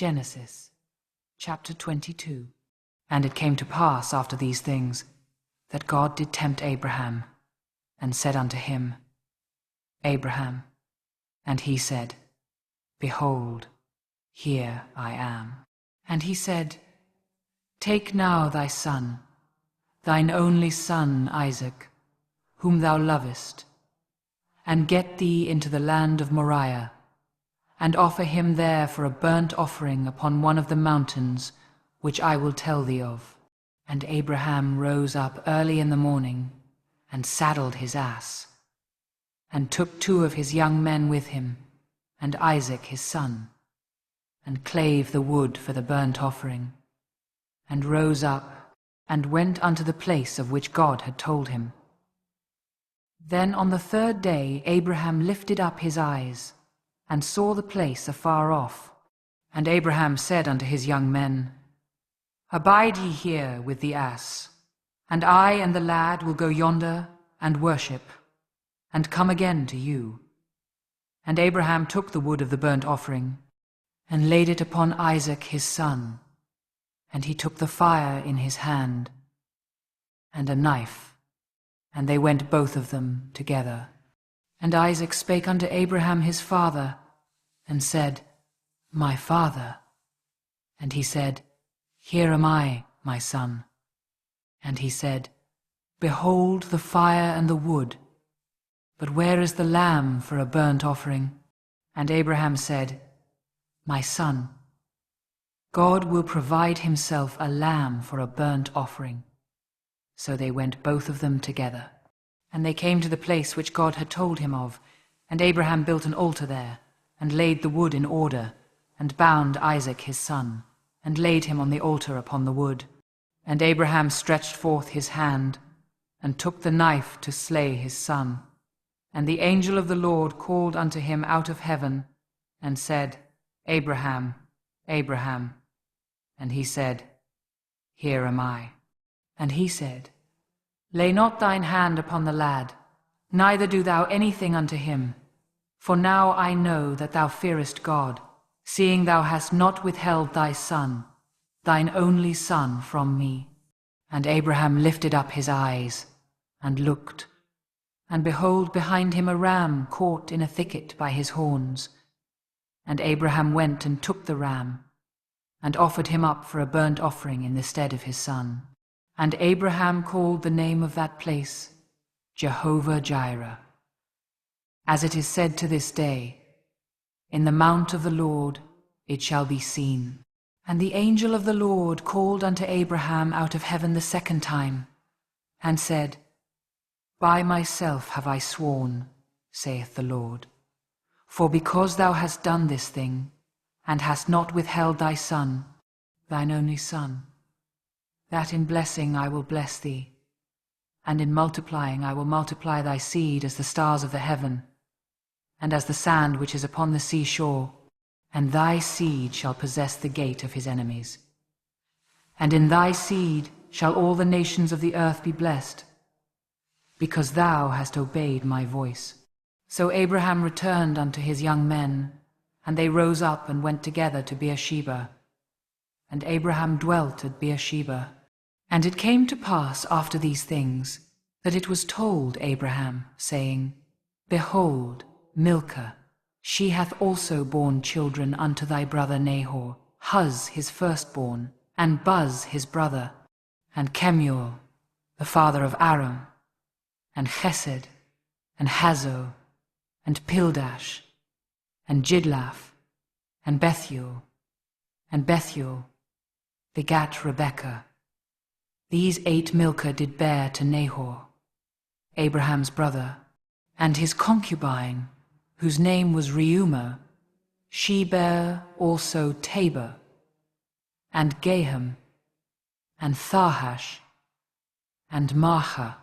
Genesis, chapter 22. And it came to pass after these things, that God did tempt Abraham, and said unto him, Abraham. And he said, Behold, here I am. And he said, Take now thy son, thine only son Isaac, whom thou lovest, and get thee into the land of Moriah, and offer him there for a burnt offering upon one of the mountains which I will tell thee of. And Abraham rose up early in the morning, and saddled his ass, and took 2 of his young men with him, and Isaac his son, and clave the wood for the burnt offering, and rose up, and went unto the place of which God had told him. Then on the 3rd day Abraham lifted up his eyes, and saw the place afar off. And Abraham said unto his young men, Abide ye here with the ass, and I and the lad will go yonder and worship, and come again to you. And Abraham took the wood of the burnt offering, and laid it upon Isaac his son, and he took the fire in his hand, and a knife, and they went both of them together. And Isaac spake unto Abraham his father, and said, My father. And he said, Here am I, my son. And he said, Behold the fire and the wood, but where is the lamb for a burnt offering? And Abraham said, My son, God will provide himself a lamb for a burnt offering. So they went both of them together. And they came to the place which God had told him of, and Abraham built an altar there, and laid the wood in order, and bound Isaac his son, and laid him on the altar upon the wood. And Abraham stretched forth his hand, and took the knife to slay his son. And the angel of the Lord called unto him out of heaven, and said, Abraham, Abraham. And he said, Here am I. And he said, Lay not thine hand upon the lad, neither do thou anything unto him. For now I know that thou fearest God, seeing thou hast not withheld thy son, thine only son, from me. And Abraham lifted up his eyes, and looked, and behold, behind him a ram caught in a thicket by his horns. And Abraham went and took the ram, and offered him up for a burnt offering in the stead of his son. And Abraham called the name of that place Jehovah-Jireh. As it is said to this day, In the mount of the Lord it shall be seen. And the angel of the Lord called unto Abraham out of heaven the 2nd time, and said, By myself have I sworn, saith the Lord, for because thou hast done this thing, and hast not withheld thy son, thine only son, that in blessing I will bless thee, and in multiplying I will multiply thy seed as the stars of the heaven, and as the sand which is upon the seashore, and thy seed shall possess the gate of his enemies. And in thy seed shall all the nations of the earth be blessed, because thou hast obeyed my voice. So Abraham returned unto his young men, and they rose up and went together to Beersheba. And Abraham dwelt at Beersheba. And it came to pass after these things, that it was told Abraham, saying, Behold, Milcah, she hath also borne children unto thy brother Nahor, Huz his firstborn, and Buz his brother, and Kemuel, the father of Aram, and Chesed, and Hazo, and Pildash, and Jidlaph, and Bethuel. And Bethuel begat Rebekah. These 8 Milcah did bear to Nahor, Abraham's brother, and his concubine, whose name was Reumah, she bare also Tabor, and Gaham, and Tharhash, and Maachah.